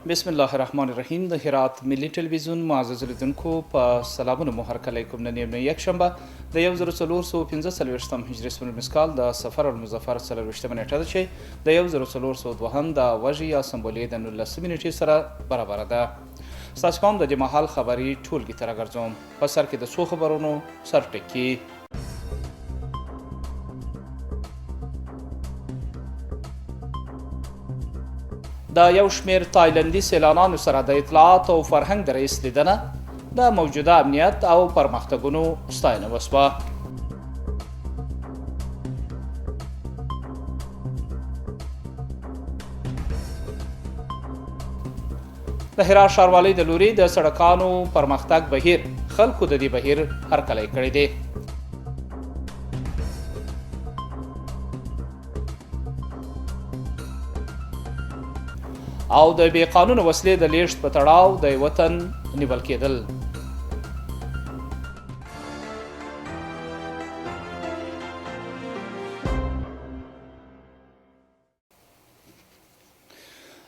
بسم الله الرحمن الرحیم. د هرات ملي ټلویزیون معزز لیدونکو په سلامونه مو هرکلی کوم. نن یک شنبه د 1445 هجري سپوږمۍ مسکال د سفر المظفر 24 نیټه ده چې د 1402 د وژې یا سمبولې د 19 نیټې سره برابر ده. ستاسو کوم د دې مهال خبري ټولګي ته راګرځوم. په سر کې د څو خبرونو سرټکي. د یو شمېر تایلندي سیلانانو سره د اطلاعات او فرهنګ د رئیس لیدنه د موجوده امنیت او پرمختګونو ستاینه وشوه. د هرات ښاروالۍ د لوري د سړکانو پرمختګ بهیر خلکو د دې بهیر هرکلی کړی دی. او د بې قانونه وسلې د لیږد په تړاو د وطن نیول کېدل.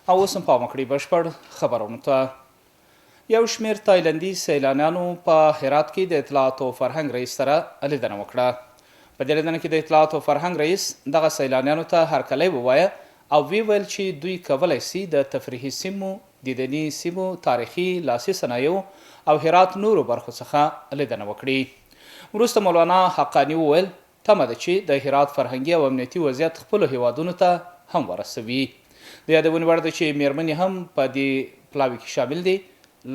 او اوس هم پام وکړئ بشپړ خبرونو ته. یو شمېر تایلندي سیلانیانو په هرات کې د اطلاعات او فرهنګ رئیس سره لیدنه وکړه. په دې لیدنه کې د اطلاعات او فرهنګ رئیس دغه سیلانیانو ته هرکلی ووایه او وی ویل چې دوی کولی شي د تفریحي سیمو، دیدني سیمو، تاریخي لاسي صنایعو او هرات نورو برخو څخه لیدنه وکړي. وروسته مولانا حقاني وویل تمه ده چې د هرات فرهنګي او امنیتي وضعیت خپلو هیوادونو ته هم ورسوي. د یادونې وړ ده چې میرمنې هم په دې پلاوي کې شامل دي.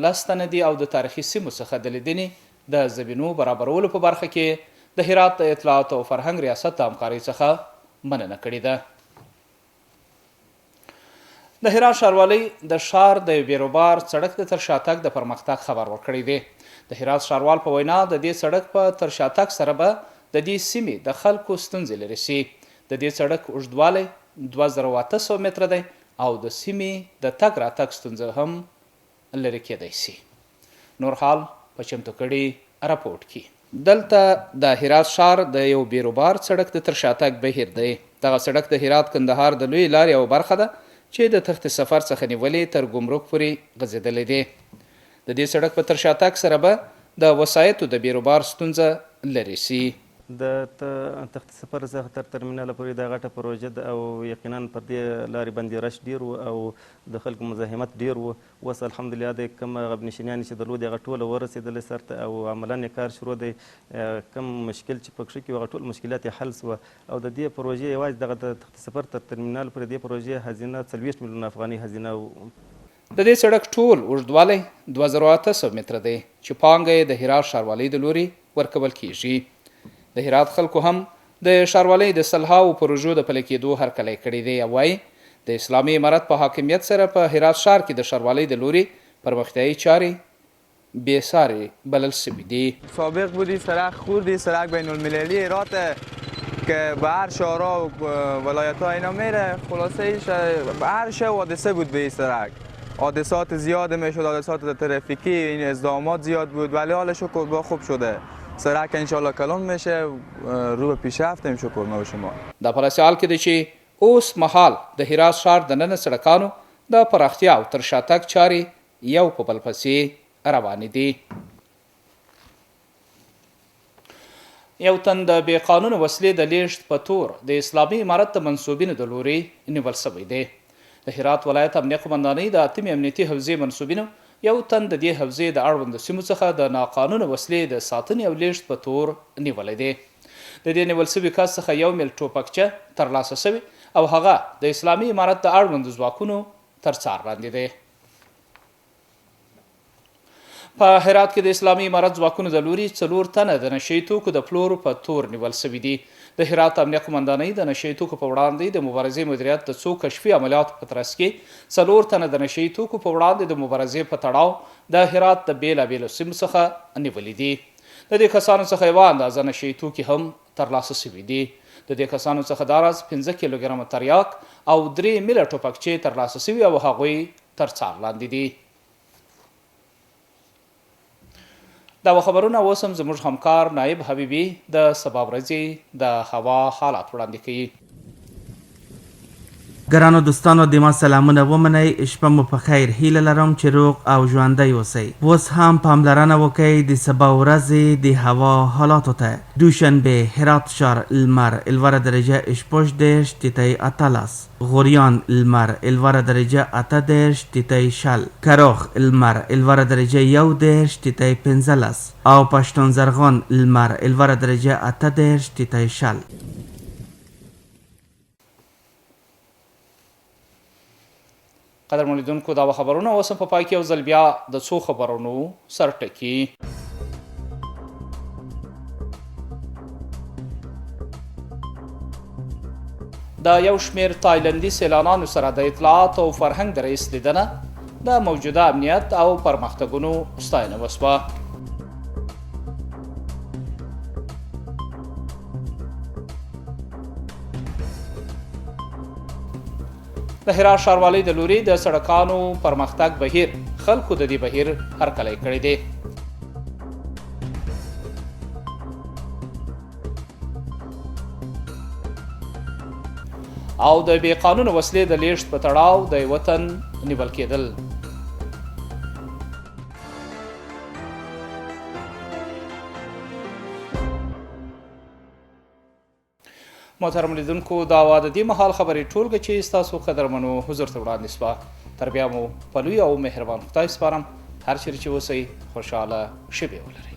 10 تنه دي او د تاریخي سیمو څخه د لیدنې د زمینو برابرولو په برخه کې د هرات د اطلاعات او فرهنګ ریاست د همکارۍ څخه مننه کړې ده. د هرات ښاروالۍ د ښار د بیروبار سړک د ترشاتګ د پرمختګ خبر ورکړی دی. د هرات ښاروال په وینا د دې سړک په ترشاتګ سره به د دې سیمې د خلکو ستونزې لرې شي. د دې سړک اوږدوالی 2800 متره دی او د سیمې د تګ راتګ ستونزه هم لرې کېدی شي. نور حال په چمتو کړي راپورټ کې. دلته د هرات ښار د یو بیروبار سړک د ترشاتګ بهیر دی. دغه سړک د هرات کندهار د لوی لارې یوه برخه ده چې د تخت سفر څخه نیولې تر ګمرک پورې غځېدلی دی. د دې سړک په ترشاتګ سره به د وسایطو د بیروبار ستونزه لرې شي. د تخت سفر څخه تر ترمینال پورې دا غټه پروژه ده او یقینا پر دې لارې باندې رش ډیر و او د خلکو مزاحمت ډیر و. اوس الحمدلله د کوم غبنشینیان چې درلودې هغه ټوله ورسېدلې سرته او عملا یې کار شروع دی. کم مشکل چې پکښې کې هغه ټول مشکلات یې حل سوه او د دې پروژې یوازې دغه د تخت سفر تر ترمینال پورې دې پروژې هزینه 40 میلیونه افغاني هزینه. د دې سړک ټول اوږدوالی 2800 متره دی چې پانګه یې د هرات ښاروالۍ د لوري ورکول کیږي. د هرات خلکو هم د ښاروالۍ د سلهاوو پروژو د پلي کېدو هرکلی کړی دی او وایي د اسلامي امارت په حاکمیت سره په هرات ښار کې د ښاروالۍ د لوري پرمختیایي چارې بې ساري بلل شوي دي. سابق بودی سرک خوردی سرک بین المللی هرات که به هر شهرها و ولایت ها اینا میره. خلاصه ایش به هر شهر حادثه بود به این سرک. حادثات زیاد میشد، حادثات ترافیکی، این ازدحامات زیاد بود ولی حال شکر با خوب شده. سرک انشالله کلان میشه رو به پیشرفت هم شکر به شما. دا په داسې حال کې دی چې اوس مهال د هرات ښار دننه سړکانو د پراختیا او ترشاتګ چارې یو په بل پسې روانې دي. یو تن د بې قانونه وسلې د لیږد په تور د اسلامي امارت د منصوبینو د لوري نیول شوی دی. د هرات ولایت امنیه قمندانۍ د 8 امنیتي حوزې منصوبینو یو تن د دې حوزې د اړوندو سیمو څخه د ناقانونه وسلې د ساتنې او لیږد په تور نیولی دی. د دې نیول شوي کس څخه 1 میل ټوپکچه ترلاسه شوې او هغه د اسلامي امارت د اړوندو ځواکونو تر څار لاندې دی. په هرات کې د اسلامي امارت ځواکونو د لوري 4 تنه د نشه یي توکو د پلورو په تور نیول شوي دي. د هرات امنیه قمندانۍ د نشه یي توکو په وړاندې د مبارزې مدیریت د څو کشفي عملیاتو په ترڅ کې 4 تنه د نشه یي توکو په وړاندې د مبارزې په تړاو د هرات د بیلابیلو سیمو څخه نیولي دي. د دې کسانو څخه یوه اندازه نشه یي توکي هم ترلاسه شوي دي. د دې کسانو څخه دا راز 15 کیلوګرامه تریاک او 3 میله ټوپکچې ترلاسه شوي او هغوی تر څار لاندې دي. دا خبرونه اوس هم زموږ همکار نایب حبیبي د سبا ورځې د هوا حالات وړاندې کوي. ګرانو دوستانو د ما سلامونه ومنئ، شپه مو په خیر. هیله لرم چې روغ او ژوندی اوسئ. اوس هم پاملرنه وکئ د سبا ورځې د هوا حالاتو ته. دوشنبه هرات ښار لمر 11 درجه اشپوش دېرش تیتۍ 18، غوریان لمر 11 درجه 18 تیتۍ 60، کروخ لمر 11 درجه 1 دېرش تیتۍ 15 او پښتون زرغون لمر 11 درجه 18 تیتۍ 60. قدر ملیدونکو دا خبرونه اوس په پای کې یو ځل بیا د څو خبرونو سرټکی. د یو شمېر تایلندي سیلانانو سره د اطلاعات او فرهنګ د رئیس لیدنه د موجوده امنیت او پرمختګونو ستاینه وسوه. د هرات ښاروالۍ د لوري د سړکانو پرمختګ بهیر خلکو د دې بهیر هرکلی کړی دی. او د بې قانونه وسلې د لیږد په تړاو د وطن نیول کېدل. محترم لیدونکو دا وه د دې مهال خبرې ټولګه چې ستاسو قدرمنو حضور ته وړاندې سوه. تر بیا مو په لوی او مهربان خدای سپارم. هر چیرې چې اوسئ خوشحاله شپې ولرئ.